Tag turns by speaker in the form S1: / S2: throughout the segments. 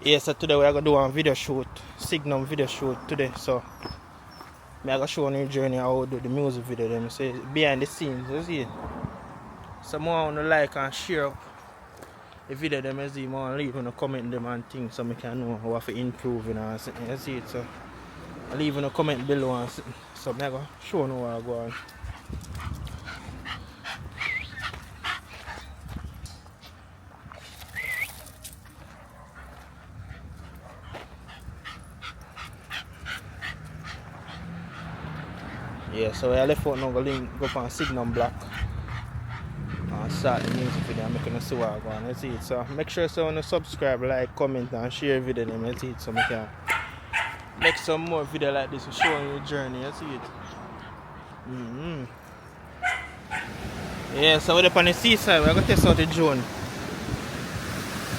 S1: Yeah, so today we are gonna do a video shoot, Signumm video shoot today. So me I gonna show you the journey how we do the music video them. So behind the scenes, you see. Some more wanna like and share the video them, you see, more leave in a comment them and things so I can know how to improve, you know, you see it. So I leave in a comment below and so me I gonna show you what I go on. Yeah, so I left out now go link go up on Signumm block and start the music video and make you see what I go on, you see it. So make sure so you subscribe, like, comment and share video them, you see it, so I can make some more video like this showing you the journey, you see it. Yeah, so we're up on the seaside, we're gonna test out the drone.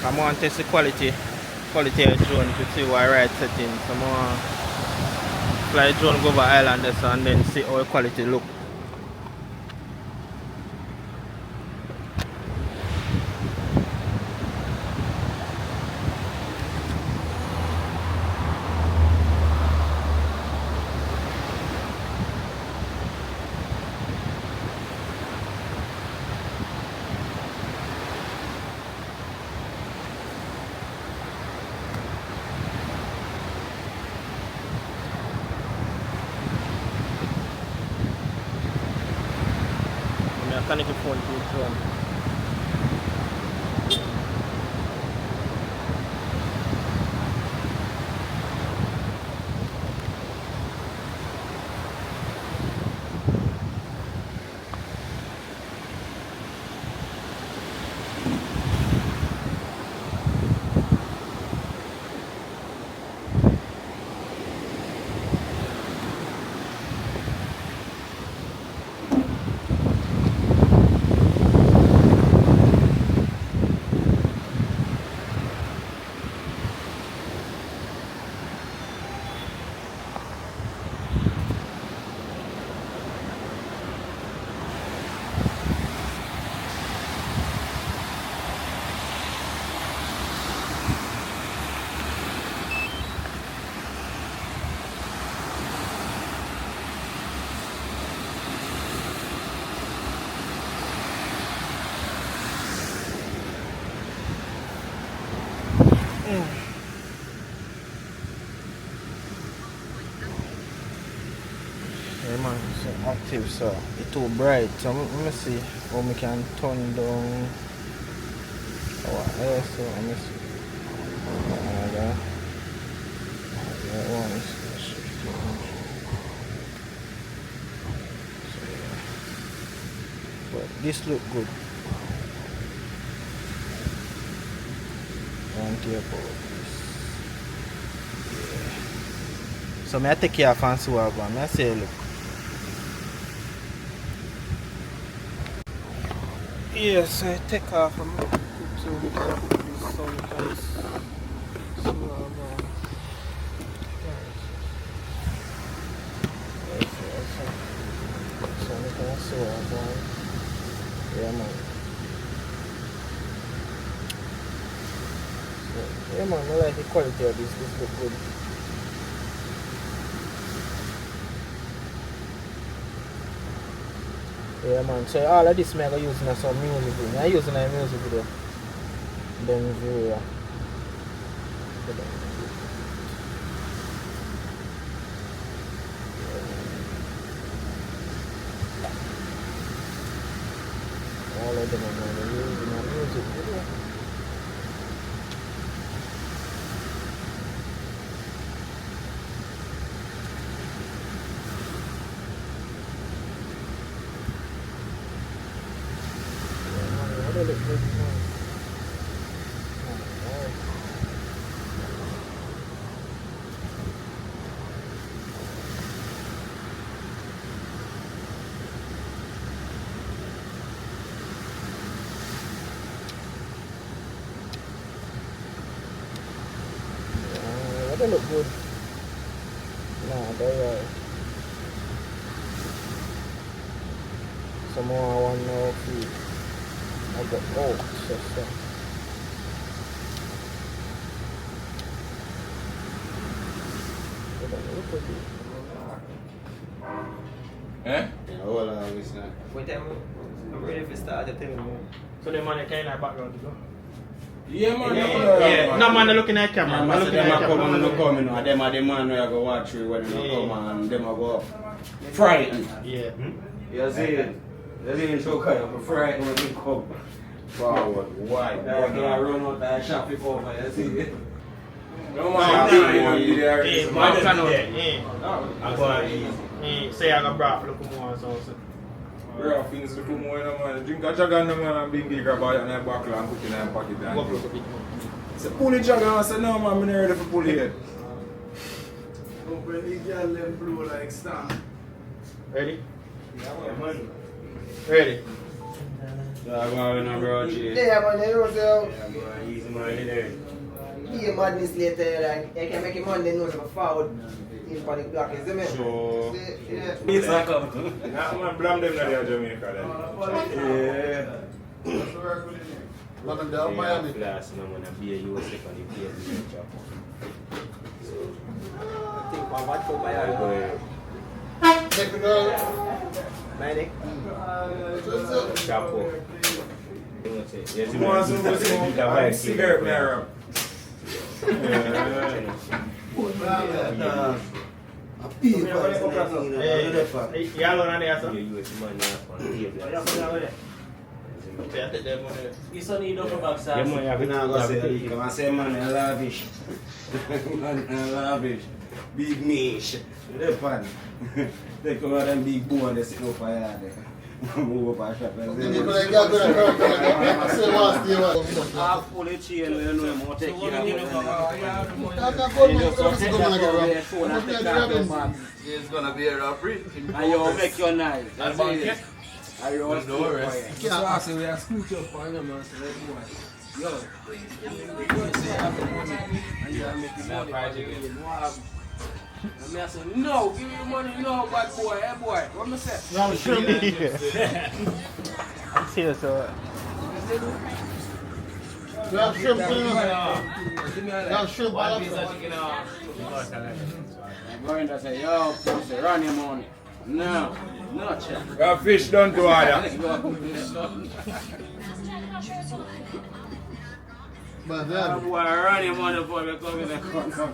S1: I'm gonna test the quality of the drone to see what right setting. So I'm gonna fly the drone go over island and then see how the quality look. I'm connect the phone to the drone. Yeah man, so active, so it's too bright. So let me see how we can turn down our ISO. Let me see. That one is shifting. But this look good. One care about this. Yeah. So I take care of and see what I want. I say look. Yes, I take off and put this sometimes. So yeah man. Yeah man, I like the quality of this look good. Yeah man, so all of this I go use in some music video. I use in a music video. Then view yeah. All of them are using a music video. Look good, man. They look good. Nah, they are. Some more I want to know if I got gold. So.
S2: Eh?
S3: Hold on, listen.
S4: What time I'm ready for start the thing.
S1: So the money kind of background, you know?
S2: Yeah, man.
S1: Yeah. No man looking at camera. Man looking at camera.
S3: And them are the man who go watch you when you come and them are go frightened.
S1: Yeah.
S3: You see it? You see it so kind of frightened when you come forward. Why? That guy run out that shop before, you see it?
S2: No man, you there.
S1: Hey, man, I know. I go say I got brought for the more so.
S2: Bro, things to come on, man. Drink a jug and the man and big grab it and then buckle and put in a pocket.
S1: Go for the big one.
S2: Say pull the jug and I say no man, I'm not ready for pull it.
S5: Open the girl them blow like star.
S1: Ready?
S5: Yeah, man.
S1: Ready?
S3: Yeah, I'm going to bro.
S4: Yeah, man, you know, so.
S3: Yeah, bro, easy money there.
S4: Be a madness later, like, you can make him Monday know if forward in panic block, you see me?
S3: Sure.
S4: Yeah.
S3: It's like a...
S2: Nah, man, blame them that they are Jamaica then.
S3: Yeah.
S5: Let them down Miami.
S3: Class, no man, be a US second, be a job.
S4: I think one bad for my
S3: Go
S5: Take the girl.
S4: Medic.
S3: Chapo. Yes,
S2: You want some cigarette, man?
S1: Yellow on there, sir.
S4: You still need to back, sir.
S3: Yeah, man, you have to say, come and say, man, I lavish. Man, I lavish. Big niche. They're fun. They come out and big boy and they sit up for you. Move up and shop and say, half full of chain, you know, I'm take care of it.
S5: It's gonna be a robbery.
S3: And you make your knife. That's it. And you also do it.
S5: So I say we are screwed up on them and say, yo, you say you have the money and you are making money. And I say, no, give me the money, no, bad boy, hey boy, what me say?
S1: I'm sure. I'm serious, sir.
S5: You have shrimp for you. You have shrimp for you.
S3: I'm going to say, yo, pussy, run your money. No, no, check.
S2: Got fish done to order.
S5: But then,
S3: Boy, run your money for me, come in the come.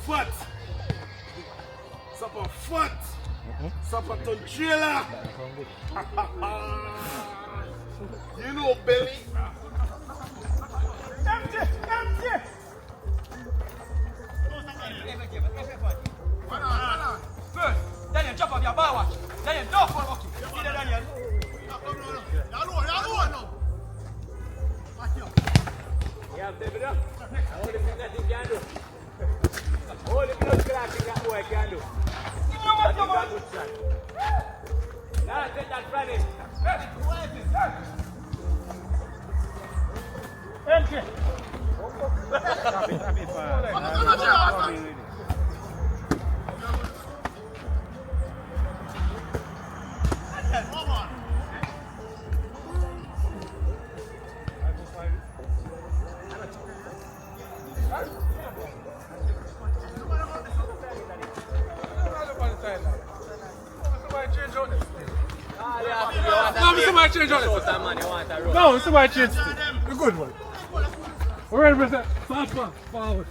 S5: foot. Sup on foot. Sup on tonchilla. You know, belly. Empty, empty.
S6: First, Daniel, jump off your bar watch. Daniel, no phone walking. See that, Daniel? Yeah, baby, up. All the things that you can do. All the blood clotting that boy can do. That is a good shot. Now take that Friday.
S1: Empty.
S5: Somebody change on it. No, somebody change it. The good one. We're ready for that. Forward.